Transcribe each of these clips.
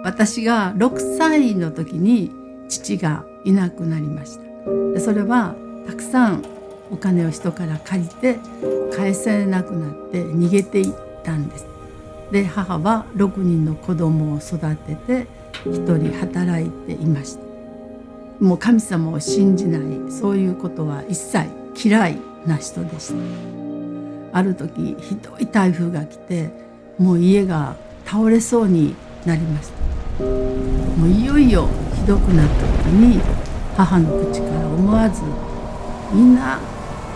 私が6歳の時に父がいなくなりました。でそれはたくさんお金を人から借りて返せなくなって逃げていったんです。で母は6人の子供を育てて1人働いていました。もう神様を信じない、そういうことは一切嫌いな人でした。ある時ひどい台風が来て、もう家が倒れそうになりました。もういよいよひどくなった時に母の口から思わず「みんな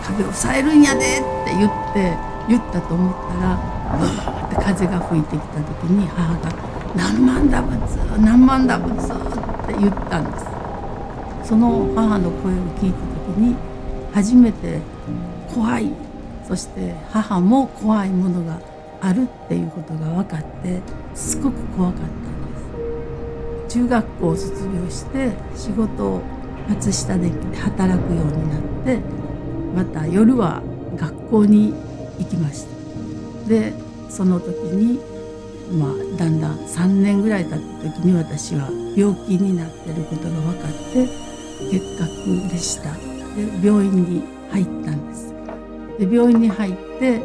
風を抑えるんやで」って言ったと思ったら、ブーって風が吹いてきた時に母が「何万打仏何万打仏」って言ったんです。その母の声を聞いた時に初めて怖い、そして母も怖いものがあるっていうことが分かってすごく怖かったんです。中学校を卒業して仕事を松下電器で働くようになって、また夜は学校に行きました。でその時にだんだん3年ぐらい経った時に私は病気になっていることが分かって結核でした。で病院に入ったんです。で病院に入って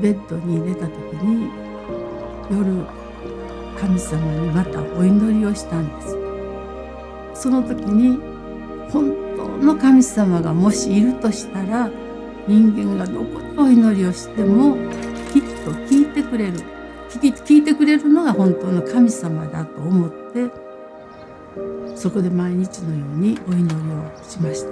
ベッドに寝た時に夜神様にまたお祈りをしたんです。その時に本当の神様がもしいるとしたら、人間がどこでお祈りをしてもきっと聞いてくれる、聞いてくれるのが本当の神様だと思って、そこで毎日のようにお祈りをしました。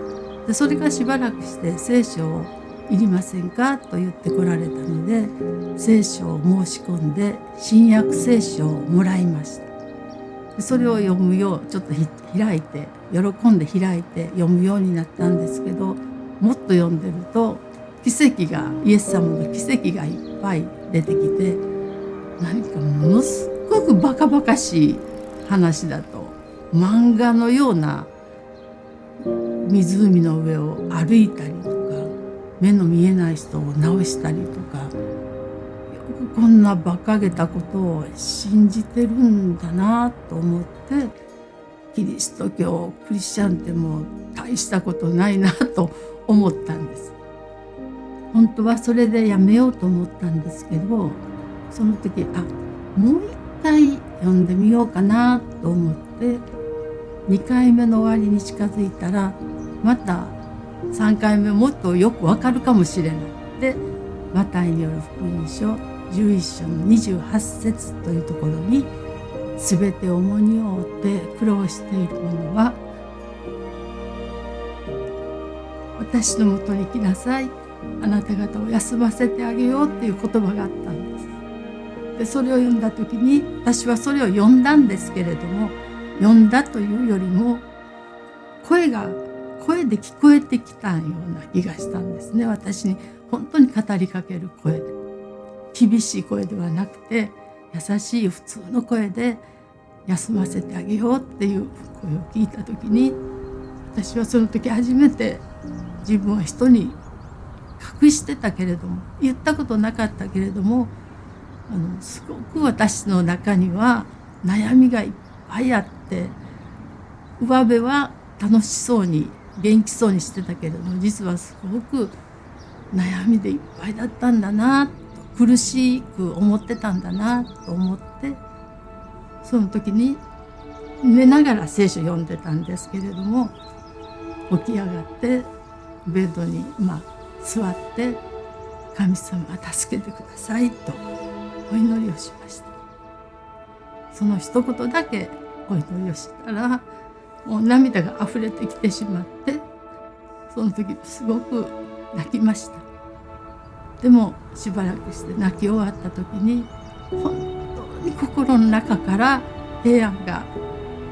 でそれがしばらくして聖書をいりませんかと言ってこられたので、聖書を申し込んで新約聖書をもらいました。でそれを読むようちょっと開いて、喜んで開いて読むようになったんですけど、もっと読んでると奇跡が、イエス様の奇跡がいっぱい出てきて、何かものすごくバカバカしい話だと、漫画のような湖の上を歩いたりとか、目の見えない人を治したりとか、よくこんな馬鹿げたことを信じてるんだなと思って、キリスト教クリスチャンってもう大したことないなと思ったんです。本当はそれでやめようと思ったんですけど、その時もう一回読んでみようかなと思って2回目の終わりに近づいたら、また3回目もっとよくわかるかもしれない。でマタイによる福音書11章の28節というところに、すべて重荷を負って苦労している者は私のもとに来なさい、あなた方を休ませてあげようっていう言葉があったんです。でそれを読んだ時に、私はそれを読んだんですけれども、読んだというよりも声で聞こえてきたような気がしたんですね。私に本当に語りかける声で、厳しい声ではなくて優しい普通の声で休ませてあげようっていう声を聞いた時に、私はその時初めて自分は人に隠してたけれども、言ったことなかったけれども、すごく私の中には悩みがいっぱいあって、上辺は楽しそうに元気そうにしてたけれども、実はすごく悩みでいっぱいだったんだなと、苦しく思ってたんだなと思って、その時に寝ながら聖書読んでたんですけれども、起き上がってベッドに座って、神様助けてくださいとお祈りをしました。その一言だけお祈りをしたら、もう涙が溢れてきてしまって、その時すごく泣きました。でもしばらくして泣き終わった時に、本当に心の中から平安が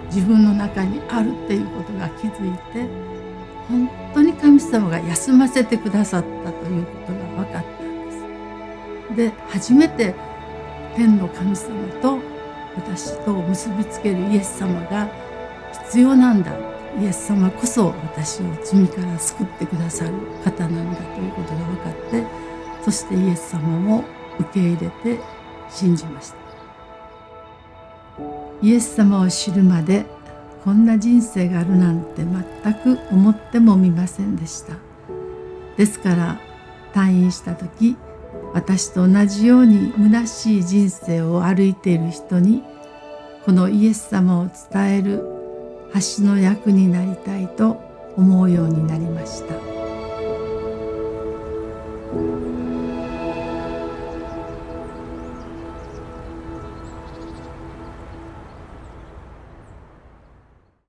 自分の中にあるっていうことが気づいて、本当に神様が休ませてくださったということが分かったんです。で初めて天の神様と私とを結びつけるイエス様が必要なんだ、イエス様こそ私を罪から救ってくださる方なんだということが分かって、そしてイエス様も受け入れて信じました。イエス様を知るまでこんな人生があるなんて全く思ってもみませんでした。ですから退院した時、私と同じように虚しい人生を歩いている人にこのイエス様を伝える橋の役になりたいと思うようになりました。